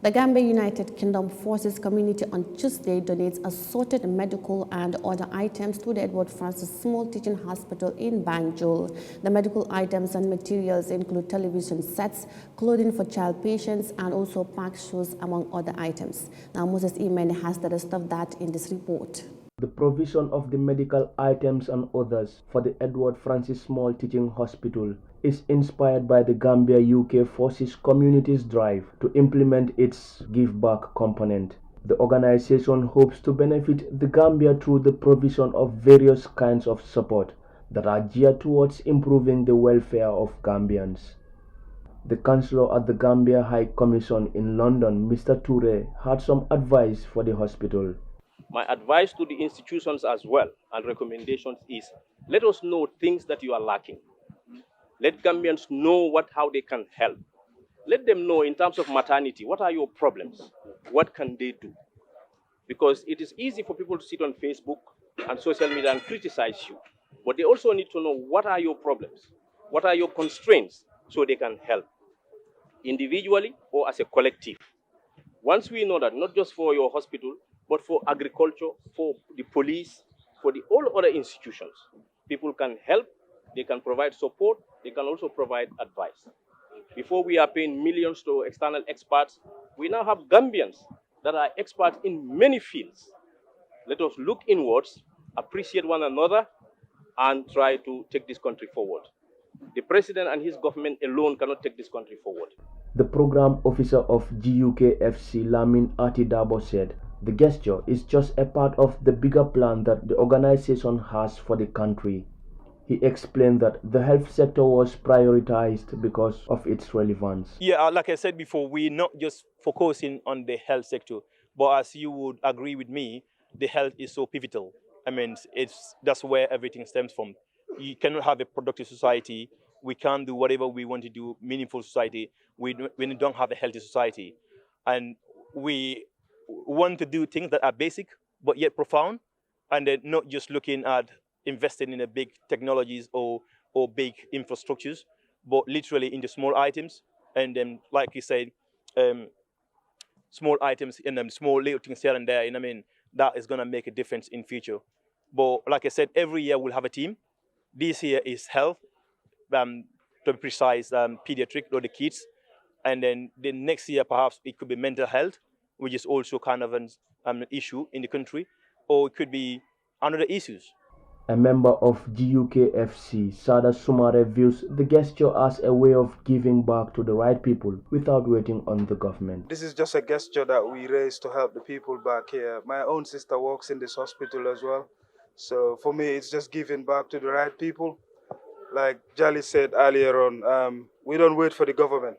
The Gambia United Kingdom Forces community on Tuesday donates assorted medical and other items to the Edward Francis Small Teaching Hospital in Banjul. The medical items and materials include television sets, clothing for child patients, and also park shoes, among other items. Now, Moses Imen has the rest of that in this report. The provision of the medical items and others for the Edward Francis Small Teaching Hospital is inspired by the Gambia UK Forces community's drive to implement its give back component. The organization hopes to benefit the Gambia through the provision of various kinds of support that are geared towards improving the welfare of Gambians. The Chancellor at the Gambia High Commission in London, Mr. Toure, had some advice for the hospital. My advice to the institutions as well and recommendations is, let us know things that you are lacking. Let Gambians know how they can help. Let them know in terms of maternity, what are your problems? What can they do? Because it is easy for people to sit on Facebook and social media and criticize you. But they also need to know what are your problems? What are your constraints so they can help individually or as a collective. Once we know that, not just for your hospital, but for agriculture, for the police, for all other institutions, people can help, they can provide support, they can also provide advice. Before we are paying millions to external experts, we now have Gambians that are experts in many fields. Let us look inwards, appreciate one another, and try to take this country forward. The president and his government alone cannot take this country forward. The program officer of GUKFC, Lamin Atidabo, said the gesture is just a part of the bigger plan that the organization has for the country. He explained that the health sector was prioritized because of its relevance. Yeah, like I said before, we're not just focusing on the health sector, but as you would agree with me, the health is so pivotal. I mean, that's where everything stems from. You cannot have a productive society. We can't do whatever we want to do, meaningful society, when we don't have a healthy society. And we want to do things that are basic, but yet profound, and then not just looking at investing in the big technologies or big infrastructures, but literally in the small items. And then, like you said, small items and small little things here and there, I mean, that is going to make a difference in future. But like I said, every year we'll have a team. This year is health, to be precise, pediatric or the kids. And then the next year, perhaps it could be mental health, which is also kind of an issue in the country, or it could be another issues. A member of GUKFC, Sada Sumare, views the gesture as a way of giving back to the right people without waiting on the government. This is just a gesture that we raise to help the people back here. My own sister works in this hospital as well. So for me, it's just giving back to the right people. Like Jali said earlier on, we don't wait for the government.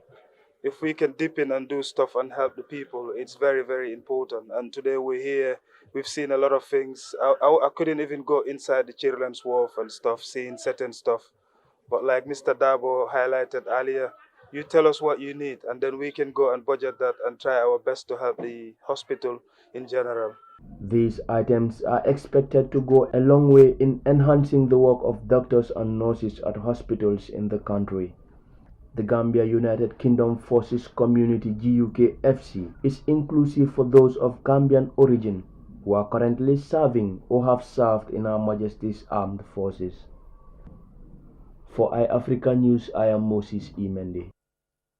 If we can dip in and do stuff and help the people, it's very, very important. And today we're here. We've seen a lot of things. I couldn't even go inside the children's wharf and stuff, seeing certain stuff. But like Mr. Dabo highlighted earlier, you tell us what you need, and then we can go and budget that and try our best to help the hospital in general. These items are expected to go a long way in enhancing the work of doctors and nurses at hospitals in the country. The Gambia United Kingdom Forces Community GUKFC is inclusive for those of Gambian origin who are currently serving or have served in Her Majesty's Armed Forces. For Eyeafrica News, I am Moses Imende.